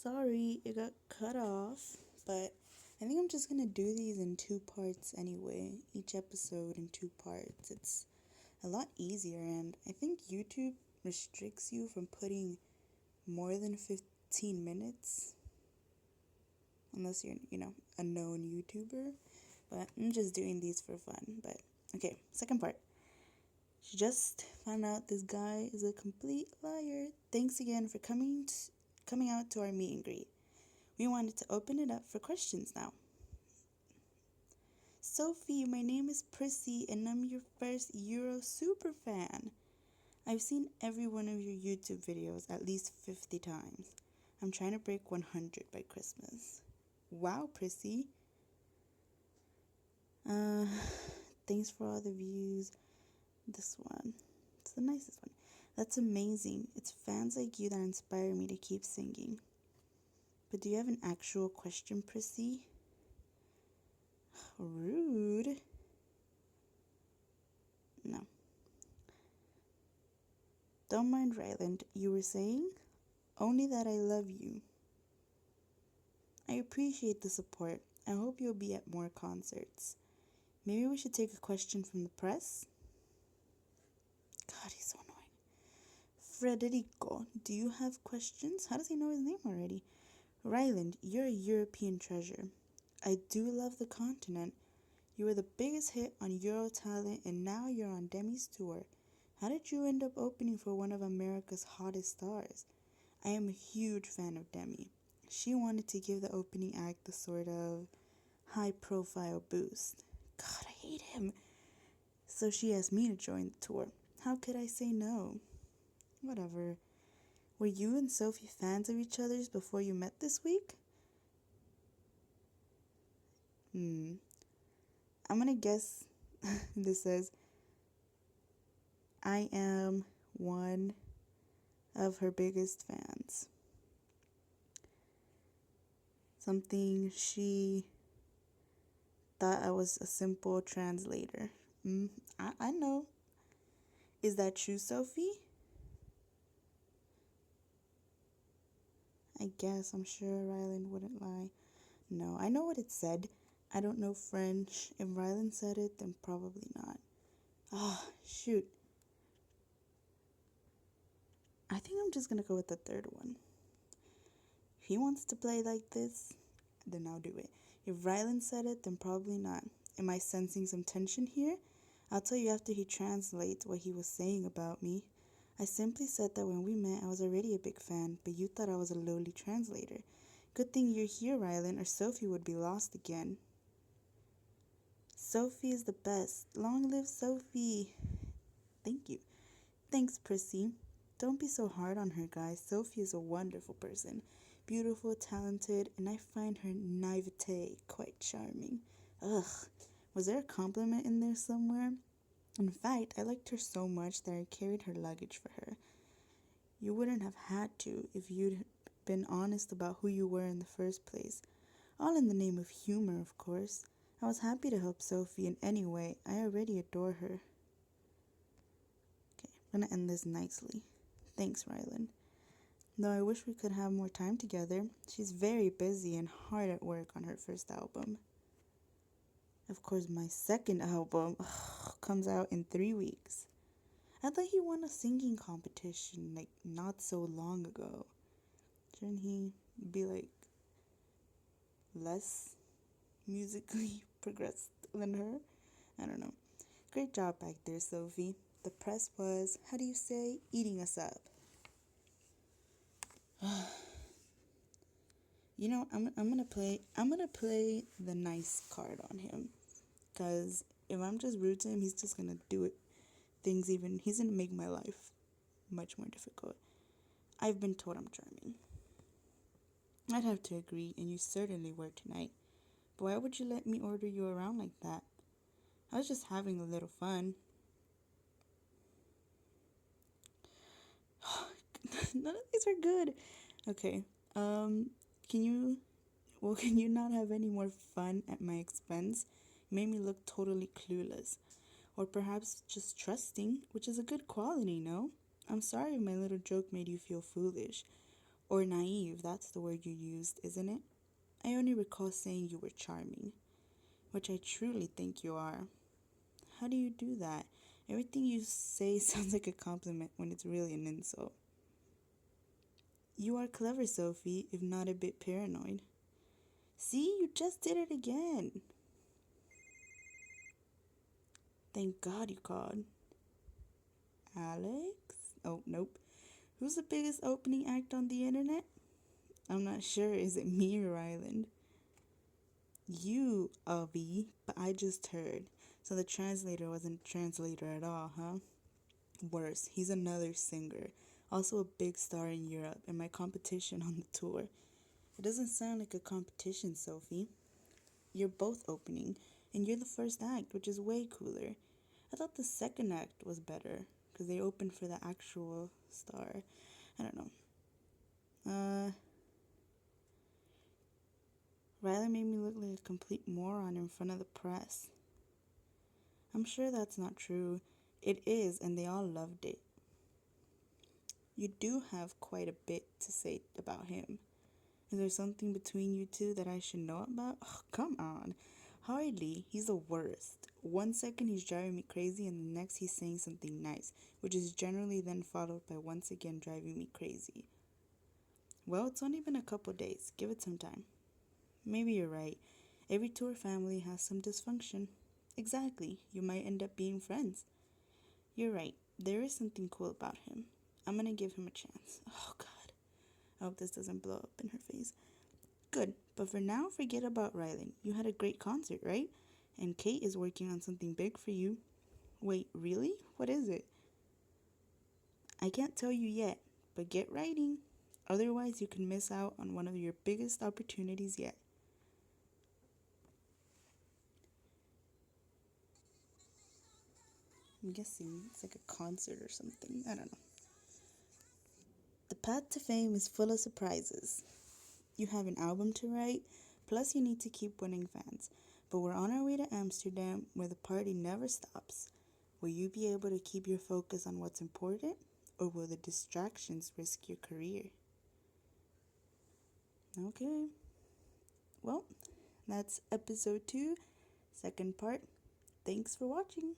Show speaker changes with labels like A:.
A: Sorry, it got cut off, but I think I'm just gonna do these in two parts anyway. Each episode in two parts. It's a lot easier, and I think YouTube restricts you from putting more than 15 minutes unless you're a known YouTuber. But I'm just doing these for fun. But okay, second part. She just found out this guy is a complete liar. Thanks again for coming out to our meet and greet. We wanted to open it up for questions now. Sophie, my name is Prissy and I'm your first Euro super fan. I've seen every one of your YouTube videos at least 50 times. I'm trying to break 100 by Christmas. Wow, Prissy. Uh, Thanks for all the views. This one. It's the nicest one. That's amazing. It's fans like you that inspire me to keep singing. But do you have an actual question, Prissy? Rude. No. Don't mind Ryland. You were saying? Only that I love you. I appreciate the support. I hope you'll be at more concerts. Maybe we should take a question from the press? God, he's so annoying. Federico, do you have questions? How does he know his name already? Ryland, you're a European treasure. I do love the continent. You were the biggest hit on Euro Talent and now you're on Demi's tour. How did you end up opening for one of America's hottest stars? I am a huge fan of Demi. She wanted to give the opening act the sort of high profile boost. God, I hate him. So she asked me to join the tour. How could I say no? Whatever. Were you and Sophie fans of each other's before you met this week? I'm gonna guess this says, I am one of her biggest fans. Something she thought I was a simple translator. I know. Is that true, Sophie? I guess. I'm sure Ryland wouldn't lie. No, I know what it said. I don't know French. If Ryland said it, then probably not. Ah, shoot. I think I'm just gonna go with the third one. If he wants to play like this, then I'll do it. If Ryland said it, then probably not. Am I sensing some tension here? I'll tell you after he translates what he was saying about me. I simply said that when we met, I was already a big fan, but you thought I was a lowly translator. Good thing you're here, Ryland, or Sophie would be lost again. Sophie is the best. Long live Sophie. Thank you. Thanks, Prissy. Don't be so hard on her, guys. Sophie is a wonderful person. Beautiful, talented, and I find her naivete quite charming. Ugh, was there a compliment in there somewhere? In fact, I liked her so much that I carried her luggage for her. You wouldn't have had to if you'd been honest about who you were in the first place. All in the name of humor, of course. I was happy to help Sophie in any way. I already adore her. Okay, I'm gonna end this nicely. Thanks, Ryland. Though I wish we could have more time together. She's very busy and hard at work on her first album. Of course, my second album comes out in 3 weeks. I thought he won a singing competition like not so long ago. Shouldn't he be like less musically progressed than her? I don't know. Great job back there, Sophie. The press was, how do you say, eating us up. I'm gonna play the nice card on him, cause if I'm just rude to him, he's just gonna do it. He's gonna make my life much more difficult. I've been told I'm charming. I'd have to agree, and you certainly were tonight. But why would you let me order you around like that? I was just having a little fun. None of these are good. Okay. Can you not have any more fun at my expense? It made me look totally clueless. Or perhaps just trusting, which is a good quality, no? I'm sorry if my little joke made you feel foolish. Or naive, that's the word you used, isn't it? I only recall saying you were charming, which I truly think you are. How do you do that? Everything you say sounds like a compliment when it's really an insult. You are clever, Sophie, if not a bit paranoid. See, you just did it again. Thank God you called. Alex? Oh, nope. Who's the biggest opening act on the internet? I'm not sure. Is it me or Ryland? You, Avi, but I just heard. So the translator wasn't a translator at all, huh? Worse, he's another singer, also a big star in Europe, and my competition on the tour. It doesn't sound like a competition, Sophie. You're both opening, and you're the first act, which is way cooler. I thought the second act was better, because they opened for the actual star. I don't know. Ryland made me look like a complete moron in front of the press. I'm sure that's not true. It is, and they all loved it. You do have quite a bit to say about him. Is there something between you two that I should know about? Oh, come on. Hardly. He's the worst. One second he's driving me crazy, and the next he's saying something nice, which is generally then followed by once again driving me crazy. Well, it's only been a couple days. Give it some time. Maybe you're right. Every tour family has some dysfunction. Exactly. You might end up being friends. You're right. There is something cool about him. I'm gonna give him a chance. Oh, God. I hope this doesn't blow up in her face. Good, but for now, forget about Ryland. You had a great concert, right? And Kate is working on something big for you. Wait, really? What is it? I can't tell you yet, but get writing. Otherwise, you can miss out on one of your biggest opportunities yet. I'm guessing it's like a concert or something. I don't know. The path to fame is full of surprises. You have an album to write, plus you need to keep winning fans. But we're on our way to Amsterdam, where the party never stops. Will you be able to keep your focus on what's important, or will the distractions risk your career? Okay. Well, that's episode 2, second part. Thanks for watching.